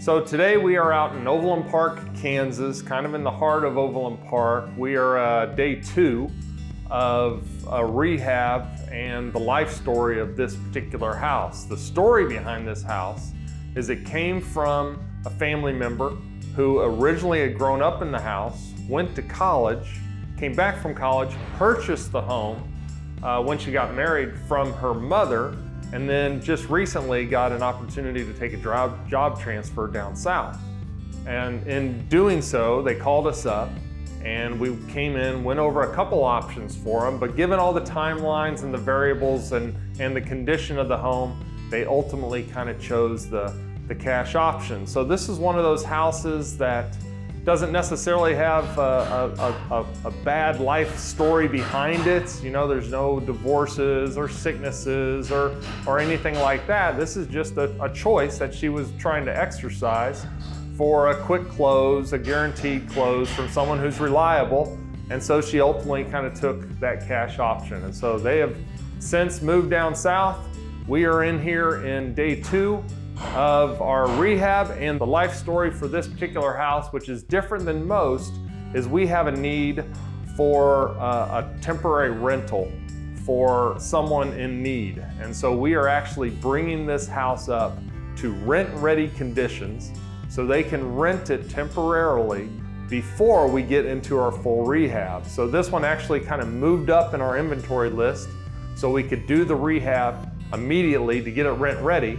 So today we are out in Overland Park, Kansas, kind of in the heart of Overland Park. We are day 2 of rehab and the life story of this particular house. The story behind this house is it came from a family member who originally had grown up in the house, went to college, came back from college, purchased the home when she got married from her mother, and then just recently got an opportunity to take a job transfer down south. And in doing so, they called us up and we came in, went over a couple options for them, but given all the timelines and the variables and the condition of the home, they ultimately kind of chose the cash option. So this is one of those houses that doesn't necessarily have a bad life story behind it. You know, there's no divorces or sicknesses or anything like that. This is just a choice that she was trying to exercise for a quick close, a guaranteed close from someone who's reliable. And so she ultimately kind of took that cash option. And so they have since moved down south. We are in here in day 2 of our rehab, and the life story for this particular house, which is different than most, is we have a need for a temporary rental for someone in need. And so we are actually bringing this house up to rent-ready conditions so they can rent it temporarily before we get into our full rehab. So this one actually kind of moved up in our inventory list so we could do the rehab immediately to get it rent-ready.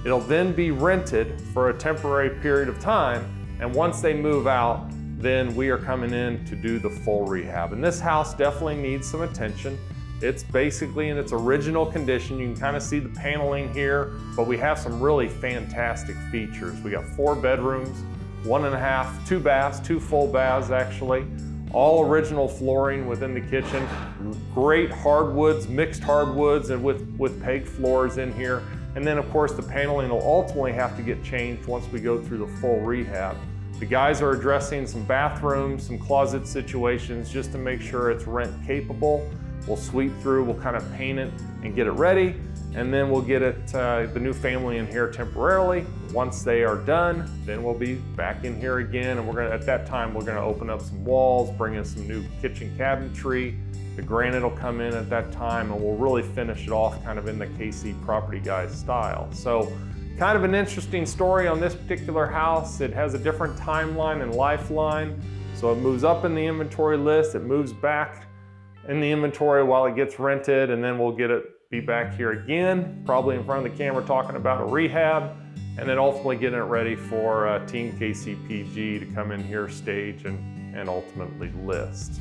It'll then be rented for a temporary period of time, and once they move out, then we are coming in to do the full rehab. And this house definitely needs some attention. It's basically in its original condition. You can kind of see the paneling here, but we have some really fantastic features. We got 4 bedrooms, 1.5, 2 baths, 2 full baths actually, all original flooring within the kitchen, great hardwoods, mixed hardwoods, and with peg floors in here. And then of course the paneling will ultimately have to get changed once we go through the full rehab. The guys are addressing some bathrooms, some closet situations just to make sure it's rent capable. We'll sweep through, we'll kind of paint it and get it ready, and then we'll get it the new family in here temporarily. Once they are done, then we'll be back in here again, and at that time we're gonna open up some walls, bring in some new kitchen cabinetry. The granite will come in at that time, and we'll really finish it off kind of in the KC Property Guys style. So kind of an interesting story on this particular house. It has a different timeline and lifeline. So it moves up in the inventory list, it moves back in the inventory while it gets rented, and then we'll be back here again, probably in front of the camera talking about a rehab, and then ultimately getting it ready for Team KCPG to come in here, stage, and ultimately list.